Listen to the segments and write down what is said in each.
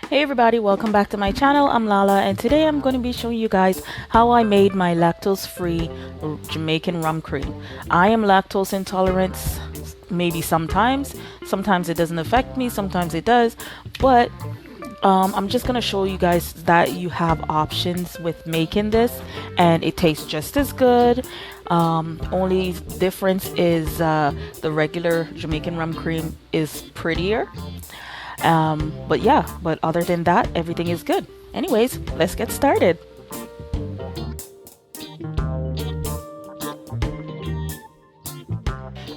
Hey everybody, welcome back to my channel. I'm Lala and today I'm going to be showing you guys how I made my lactose-free Jamaican rum cream. I am lactose intolerant, maybe sometimes it doesn't affect me, sometimes it does, but I'm just going to show you guys that you have options with making this and it tastes just as good. Only difference is the regular Jamaican rum cream is prettier. But yeah, but other than that, everything is good. Anyways, let's get started.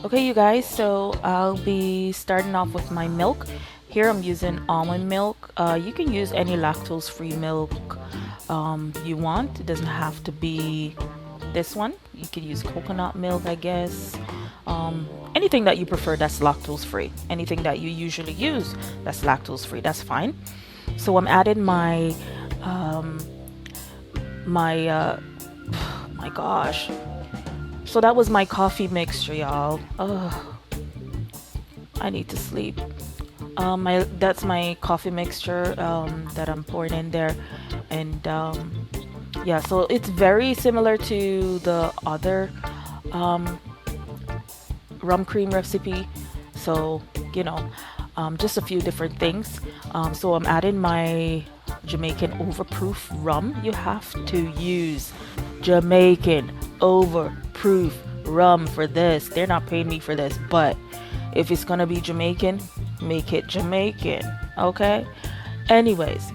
Okay, you guys, so I'll be starting off with my milk. Here I'm using almond milk. You can use any lactose-free milk you want. It doesn't have to be this one. You can use coconut milk, I guess. Anything that you prefer that's lactose free. Anything that you usually use that's lactose free, that's fine. So I'm adding my my gosh. So that was my coffee mixture, y'all. I need to sleep. That's my coffee mixture that I'm pouring in there, and yeah, so it's very similar to the other rum cream recipe, so you know, just a few different things. So I'm adding my Jamaican overproof rum. You have to use Jamaican overproof rum for this. They're not paying me for this, but if it's gonna be Jamaican, make it Jamaican, okay? Anyways,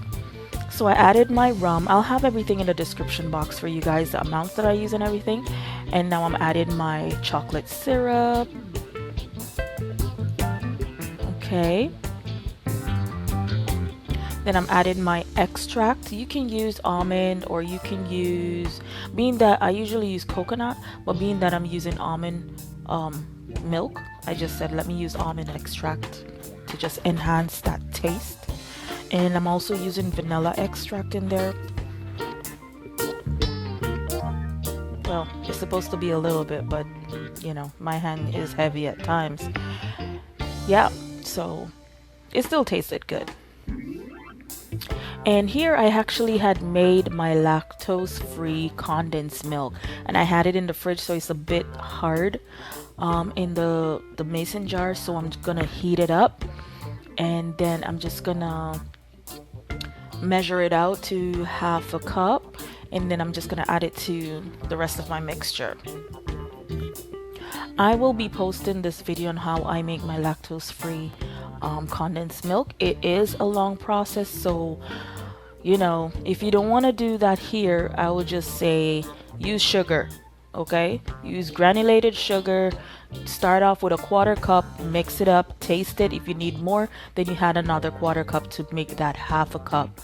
so I added my rum. I'll have everything in the description box for you guys, the amounts that I use and everything. And now I'm adding my chocolate syrup. Okay. Then I'm adding my extract. You can use almond or you can use, being that I usually use coconut, but being that I'm using almond milk, I just said let me use almond extract to just enhance that taste. And I'm also using vanilla extract in there. Well, it's supposed to be a little bit, but you know, my hand is heavy at times. Yeah, so it still tasted good. And here I actually had made my lactose free condensed milk, and I had it in the fridge, so it's a bit hard in the mason jar. So I'm gonna heat it up, and then I'm just gonna measure it out to half a cup, and then I'm just gonna add it to the rest of my mixture. I will be posting this video on how I make my lactose free condensed milk. It is a long process, so you know, if you don't want to do that here, I would just say use sugar. Okay, use granulated sugar. Start off with a quarter cup, mix it up, taste it. If you need more, then you add another quarter cup to make that half a cup,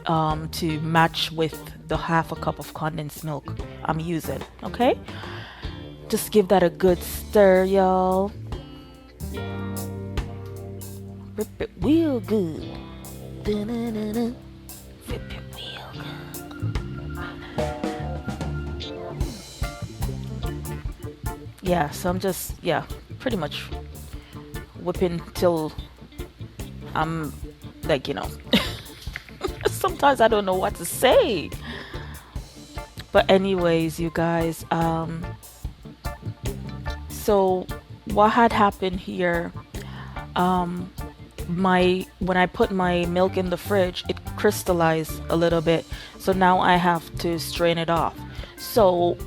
to match with the half a cup of condensed milk I'm using. Okay, just give that a good stir, y'all. Rip it real good. Da-na-na-na. Rip it real good. Yeah, so I'm just, yeah, pretty much whipping till I'm like, you know, sometimes I don't know what to say. But anyways, you guys, so what had happened here, when I put my milk in the fridge, it crystallized a little bit, so now I have to strain it off. So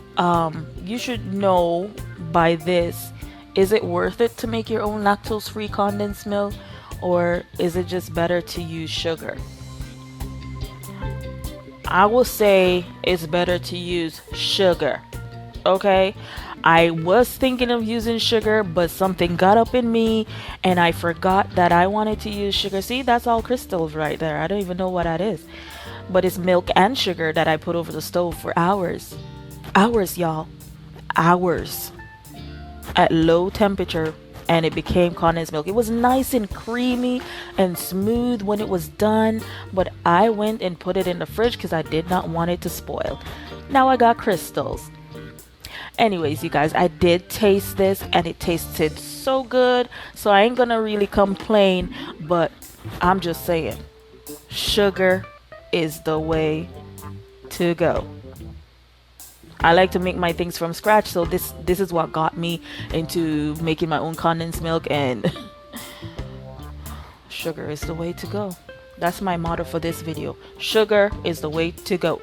you should know by this, is it worth it to make your own lactose free condensed milk, or is it just better to use sugar? I will say it's better to use sugar. Okay, I was thinking of using sugar, but something got up in me and I forgot that I wanted to use sugar. See, that's all crystals right there. I don't even know what that is, but it's milk and sugar that I put over the stove for hours. Hours, y'all. Hours at low temperature, and it became condensed milk. It was nice and creamy and smooth when it was done, but I went and put it in the fridge because I did not want it to spoil. Now I got crystals. Anyways, you guys, I did taste this and it tasted so good, so I ain't gonna really complain, but I'm just saying, sugar is the way to go. I like to make my things from scratch, so this is what got me into making my own condensed milk, and sugar is the way to go. That's my motto for this video. Sugar is the way to go.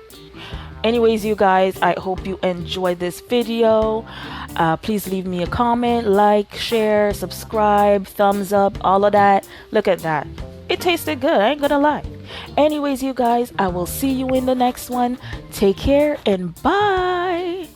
Anyways, you guys, I hope you enjoyed this video. Please leave me a comment, like, share, subscribe, thumbs up, all of that. Look at that. It tasted good, I ain't gonna lie. Anyways, you guys, I will see you in the next one. Take care and bye.